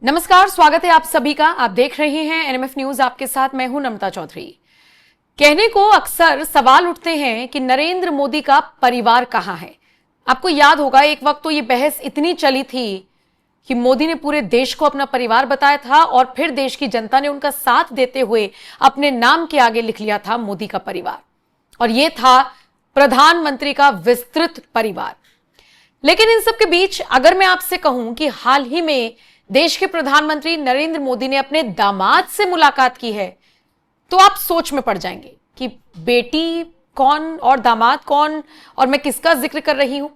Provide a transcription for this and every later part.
नमस्कार, स्वागत है आप सभी का। आप देख रहे हैं एनएमएफ न्यूज। आपके साथ मैं हूं नम्रता चौधरी। कहने को अक्सर सवाल उठते हैं कि नरेंद्र मोदी का परिवार कहां है। आपको याद होगा एक वक्त तो ये बहस इतनी चली थी कि मोदी ने पूरे देश को अपना परिवार बताया था और फिर देश की जनता ने उनका साथ देते हुए अपने नाम के आगे लिख लिया था मोदी का परिवार, और यह था प्रधानमंत्री का विस्तृत परिवार। लेकिन इन सब के बीच अगर मैं आपसे कहूं कि हाल ही में देश के प्रधानमंत्री नरेंद्र मोदी ने अपने दामाद से मुलाकात की है, तो आप सोच में पड़ जाएंगे कि बेटी कौन और दामाद कौन, और मैं किसका जिक्र कर रही हूं।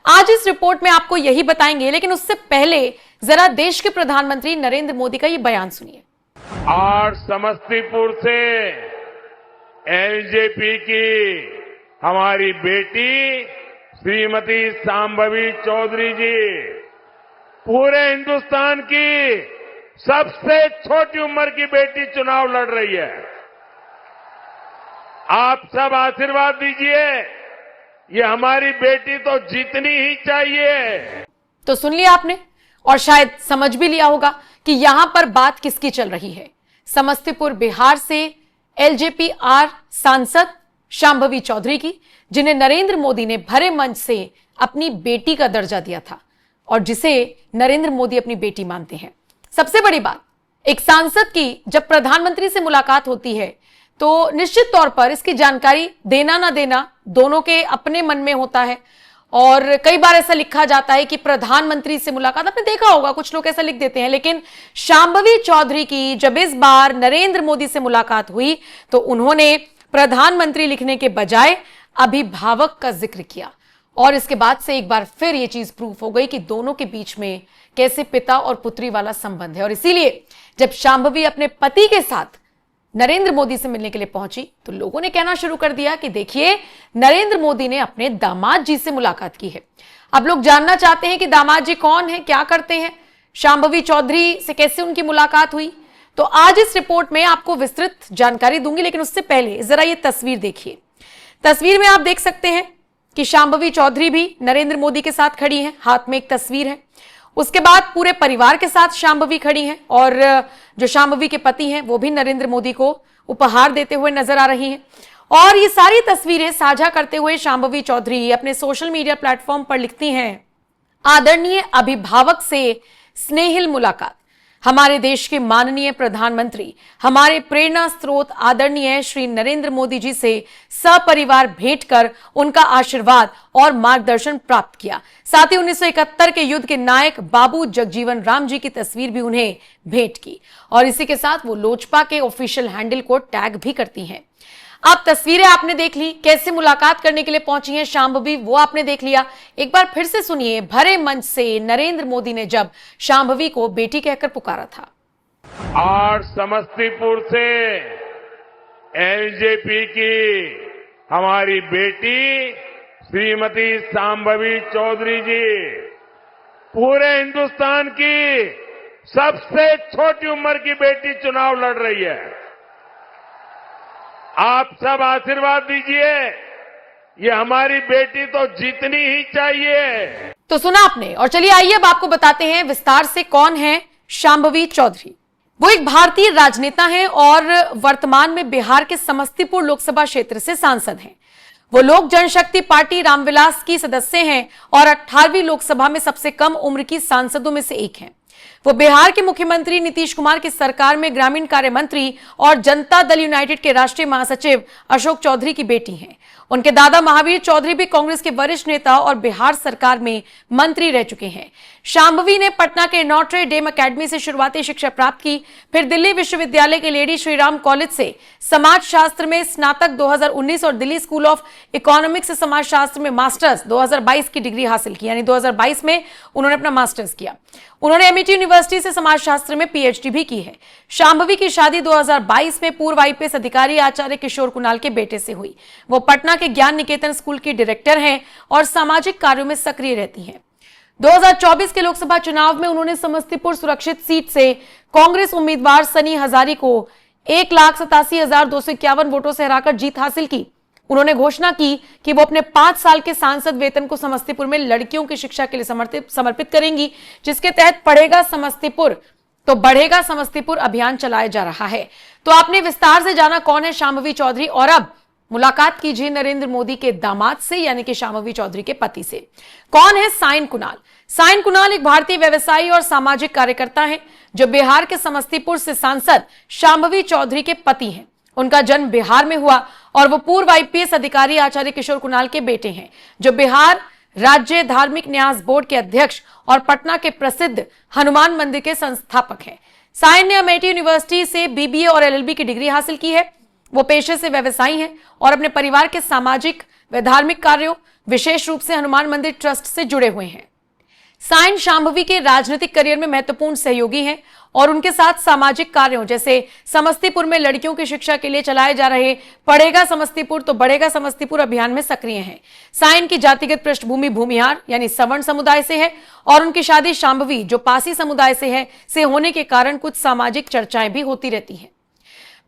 आज इस रिपोर्ट में आपको यही बताएंगे, लेकिन उससे पहले जरा देश के प्रधानमंत्री नरेंद्र मोदी का यह बयान सुनिए। आज समस्तीपुर से एलजेपी की हमारी बेटी श्रीमती शांभवी चौधरी जी पूरे हिंदुस्तान की सबसे छोटी उम्र की बेटी चुनाव लड़ रही है। आप सब आशीर्वाद दीजिए, ये हमारी बेटी तो जीतनी ही चाहिए। तो सुन लिया आपने, और शायद समझ भी लिया होगा कि यहां पर बात किसकी चल रही है। समस्तीपुर बिहार से एलजेपी आर सांसद शांभवी चौधरी की, जिन्हें नरेंद्र मोदी ने भरे मंच से अपनी बेटी का दर्जा दिया था और जिसे नरेंद्र मोदी अपनी बेटी मानते हैं। सबसे बड़ी बात, एक सांसद की जब प्रधानमंत्री से मुलाकात होती है तो निश्चित तौर पर इसकी जानकारी देना ना देना दोनों के अपने मन में होता है। और कई बार ऐसा लिखा जाता है कि प्रधानमंत्री से मुलाकात, आपने देखा होगा कुछ लोग ऐसा लिख देते हैं, लेकिन शांभवी चौधरी की जब इस बार नरेंद्र मोदी से मुलाकात हुई तो उन्होंने प्रधानमंत्री लिखने के बजाय अभिभावक का जिक्र किया। और इसके बाद से एक बार फिर यह चीज प्रूफ हो गई कि दोनों के बीच में कैसे पिता और पुत्री वाला संबंध है। और इसीलिए जब शांभवी अपने पति के साथ नरेंद्र मोदी से मिलने के लिए पहुंची तो लोगों ने कहना शुरू कर दिया कि देखिए, नरेंद्र मोदी ने अपने दामाद जी से मुलाकात की है। अब लोग जानना चाहते हैं कि दामाद जी कौन है, क्या करते हैं, शांभवी चौधरी से कैसे उनकी मुलाकात हुई। तो आज इस रिपोर्ट में आपको विस्तृत जानकारी दूंगी, लेकिन उससे पहले जरा ये तस्वीर देखिए। तस्वीर में आप देख सकते हैं कि शांभवी चौधरी भी नरेंद्र मोदी के साथ खड़ी हैं, हाथ में एक तस्वीर है। उसके बाद पूरे परिवार के साथ शांभवी खड़ी हैं, और जो शांभवी के पति हैं वो भी नरेंद्र मोदी को उपहार देते हुए नजर आ रही हैं। और ये सारी तस्वीरें साझा करते हुए शांभवी चौधरी अपने सोशल मीडिया प्लेटफॉर्म पर लिखती हैं, आदरणीय अभिभावक से स्नेहिल मुलाकात। हमारे देश के माननीय प्रधानमंत्री, हमारे प्रेरणा स्रोत आदरणीय श्री नरेंद्र मोदी जी से सपरिवार भेंट कर उनका आशीर्वाद और मार्गदर्शन प्राप्त किया। साथ ही 1971 के युद्ध के नायक बाबू जगजीवन राम जी की तस्वीर भी उन्हें भेंट की, और इसी के साथ वो लोजपा के ऑफिशियल हैंडल को टैग भी करती हैं। अब तस्वीरें आपने देख ली, कैसे मुलाकात करने के लिए पहुंची हैं शांभवी, वो आपने देख लिया। एक बार फिर से सुनिए भरे मंच से नरेंद्र मोदी ने जब शांभवी को बेटी कहकर पुकारा था। आज समस्तीपुर से एलजेपी की हमारी बेटी श्रीमती शांभवी चौधरी जी पूरे हिंदुस्तान की सबसे छोटी उम्र की बेटी चुनाव लड़ रही है। आप सब आशीर्वाद दीजिए, ये हमारी बेटी तो जीतनी ही चाहिए। तो सुना आपने, और चलिए आइए अब आपको बताते हैं विस्तार से कौन है शांभवी चौधरी। वो एक भारतीय राजनेता हैं और वर्तमान में बिहार के समस्तीपुर लोकसभा क्षेत्र से सांसद हैं। वो लोक जनशक्ति पार्टी रामविलास की सदस्य हैं और 18वीं लोकसभा में सबसे कम उम्र की सांसदों में से एक हैं। वो बिहार के मुख्यमंत्री नीतीश कुमार की सरकार में ग्रामीण कार्य मंत्री और जनता दल यूनाइटेड के राष्ट्रीय महासचिव अशोक चौधरी की बेटी हैं। उनके दादा महावीर चौधरी भी कांग्रेस के वरिष्ठ नेता और बिहार सरकार में मंत्री रह चुके हैं। शांभवी ने पटना के नॉट्रे डेम अकेडमी से शुरुआती शिक्षा प्राप्त की, फिर दिल्ली विश्वविद्यालय के लेडी श्रीराम कॉलेज से समाजशास्त्र में स्नातक 2019 और दिल्ली स्कूल ऑफ इकोनॉमिक्स से समाजशास्त्र में मास्टर्स 2022 की डिग्री हासिल की, यानी 2022 में उन्होंने अपना मास्टर्स किया। उन्होंने एमआईटी यूनिवर्सिटी से समाजशास्त्र में पीएचडी भी की है। शांभवी की शादी 2022 में पूर्व आईपीएस अधिकारी आचार्य किशोर कुणाल के बेटे से हुई। वो पटना के ज्ञान निकेतन स्कूल की डायरेक्टर हैं और सामाजिक कार्यों में सक्रिय रहती हैं। 2024 के लोकसभा चुनाव में उन्होंने समस्तीपुर सुरक्षित सीट से कांग्रेस उम्मीदवार सनी हजारी को 1,87,251 वोटों से हराकर जीत हासिल की। उन्होंने घोषणा की कि वो अपने 5 साल के सांसद वेतन को समस्तीपुर में लड़कियों की शिक्षा के लिए समर्पित करेंगी, जिसके तहत पढ़ेगा समस्तीपुर तो बढ़ेगा समस्तीपुर अभियान चलाया जा रहा है। तो आपने विस्तार से जाना कौन है शांभवी चौधरी, और अब मुलाकात कीजिए नरेंद्र मोदी के दामाद से, यानी कि शांभवी चौधरी के पति से। कौन है साइन कुणाल? साइन कुणाल एक भारतीय व्यवसायी और सामाजिक कार्यकर्ता हैं जो बिहार के समस्तीपुर से सांसद शांभवी चौधरी के पति हैं। उनका जन्म बिहार में हुआ और वो पूर्व आईपीएस अधिकारी आचार्य किशोर कुणाल के बेटे हैं, जो बिहार राज्य धार्मिक न्यास बोर्ड के अध्यक्ष और पटना के प्रसिद्ध हनुमान मंदिर के संस्थापक हैं। साइन ने अमेठी यूनिवर्सिटी से बीबीए और एलएलबी की डिग्री हासिल की है। वो पेशे से व्यवसायी हैं और अपने परिवार के सामाजिक व धार्मिक कार्यों, विशेष रूप से हनुमान मंदिर ट्रस्ट से जुड़े हुए हैं। साइन शांभवी के राजनीतिक करियर में महत्वपूर्ण सहयोगी हैं और उनके साथ सामाजिक कार्यों जैसे समस्तीपुर में लड़कियों की शिक्षा के लिए चलाए जा रहे पढ़ेगा समस्तीपुर तो बढ़ेगा समस्तीपुर अभियान में सक्रिय हैं। साइन की जातिगत पृष्ठभूमि भूमिहार यानी सवर्ण समुदाय से है और उनकी शादी शांभवी जो पासी समुदाय से होने के कारण कुछ सामाजिक चर्चाएं भी होती रहती हैं।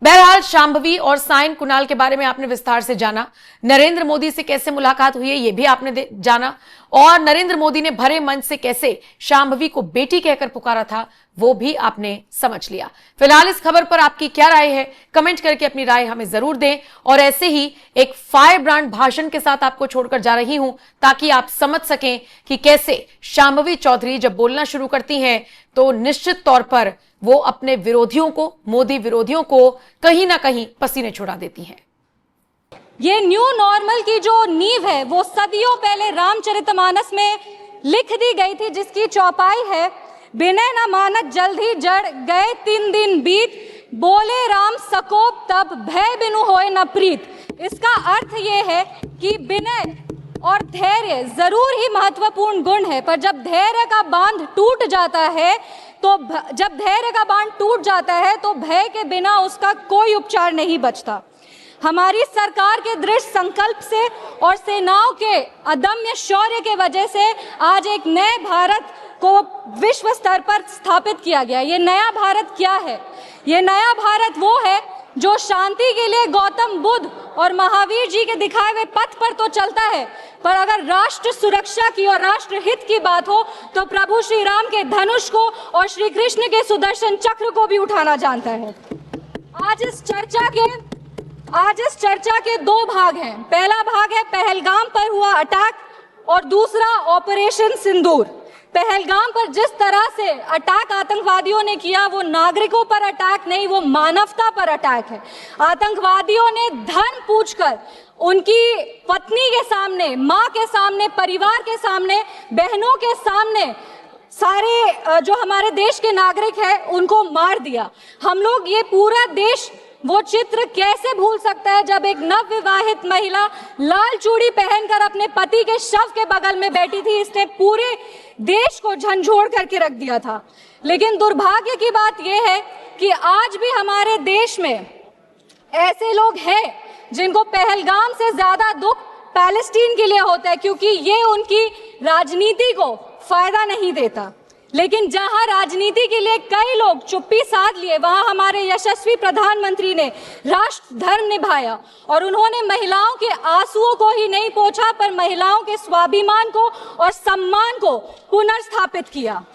बहरहाल शांभवी और साइन कुणाल के बारे में आपने विस्तार से जाना। नरेंद्र मोदी से कैसे मुलाकात हुई है ये भी आपने जाना, और नरेंद्र मोदी ने भरे मंच से कैसे शांभवी को बेटी कहकर पुकारा था वो भी आपने समझ लिया। फिलहाल इस खबर पर आपकी क्या राय है, कमेंट करके अपनी राय हमें जरूर दें। और ऐसे ही एक फायर ब्रांड भाषण के साथ आपको छोड़कर जा रही हूं ताकि आप समझ सकें कि कैसे शांभवी चौधरी जब बोलना शुरू करती हैं तो निश्चित तौर पर वो अपने विरोधियों को, मोदी विरोधियों को कहीं ना कहीं पसीने छुड़ा देती हैं। ये न्यू नॉर्मल की जो नींव है वो सदियों पहले रामचरितमानस में लिख दी गई थी, जिसकी चौपाई है बिनय न मानत जल्द ही जड़ गए 3 दिन बीत, बोले राम सकोप तब भय बिनु होए न प्रीत। इसका अर्थ ये है कि विनय और धैर्य जरूर ही महत्वपूर्ण गुण है, पर जब धैर्य का बांध टूट जाता है तो भय के बिना उसका कोई उपचार नहीं बचता। हमारी सरकार के दृढ़ संकल्प से और सेनाओं के अदम्य शौर्य के वजह से आज एक नए भारत को विश्व स्तर पर स्थापित किया गया। ये नया भारत क्या है? ये नया भारत वो है जो शांति के लिए गौतम बुद्ध और महावीर जी के दिखाए हुए पथ पर तो चलता है, पर अगर राष्ट्र सुरक्षा की और राष्ट्र हित की बात हो तो प्रभु श्री राम के धनुष को और श्री कृष्ण के सुदर्शन चक्र को भी उठाना जानता है। आज इस चर्चा के 2 भाग हैं। पहला भाग है पहलगाम पर हुआ अटैक और दूसरा ऑपरेशन सिंदूर। पहलगाम पर जिस तरह से अटैक आतंकवादियों ने किया वो नागरिकों पर अटैक नहीं, वो मानवता पर अटैक है। आतंकवादियों ने धन पूछकर उनकी पत्नी के सामने, माँ के सामने, परिवार के सामने, बहनों के सामने सारे जो हमारे देश के नागरिक हैं उनको मार दिया। हम लोग ये पूरा देश वो चित्र कैसे भूल सकता है जब एक नवविवाहित महिला लाल चूड़ी पहनकर अपने पति के शव के बगल में बैठी थी। इसने पूरे देश को झंझोड़ करके रख दिया था। लेकिन दुर्भाग्य की बात यह है कि आज भी हमारे देश में ऐसे लोग हैं जिनको पहलगाम से ज्यादा दुख पैलेस्टीन के लिए होता है, क्योंकि ये उनकी राजनीति को फायदा नहीं देता। लेकिन जहां राजनीति के लिए कई लोग चुप्पी साध लिए, वहां हमारे यशस्वी प्रधानमंत्री ने राष्ट्र धर्म निभाया और उन्होंने महिलाओं के आंसुओं को ही नहीं पोंछा, पर महिलाओं के स्वाभिमान को और सम्मान को पुनर्स्थापित किया।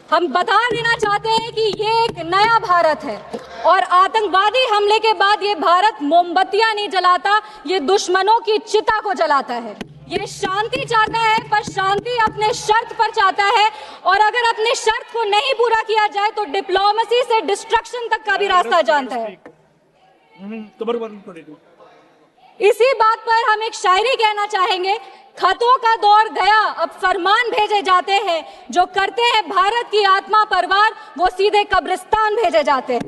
हम बता देना चाहते हैं कि ये एक नया भारत है और आतंकवादी हमले के बाद ये भारत मोमबत्तियां नहीं जलाता, ये दुश्मनों की चिता को जलाता है। ये शांति चाहता है, पर शांति अपने शर्त पर चाहता है, और अगर अपने शर्त को नहीं पूरा किया जाए तो डिप्लोमेसी से डिस्ट्रक्शन तक का भी रास्ता जानता है। इसी बात पर हम एक शायरी कहना चाहेंगे, खतों का दौर गया अब फरमान भेजे जाते हैं, जो करते हैं भारत की आत्मा परवार वो सीधे कब्रिस्तान भेजे जाते हैं।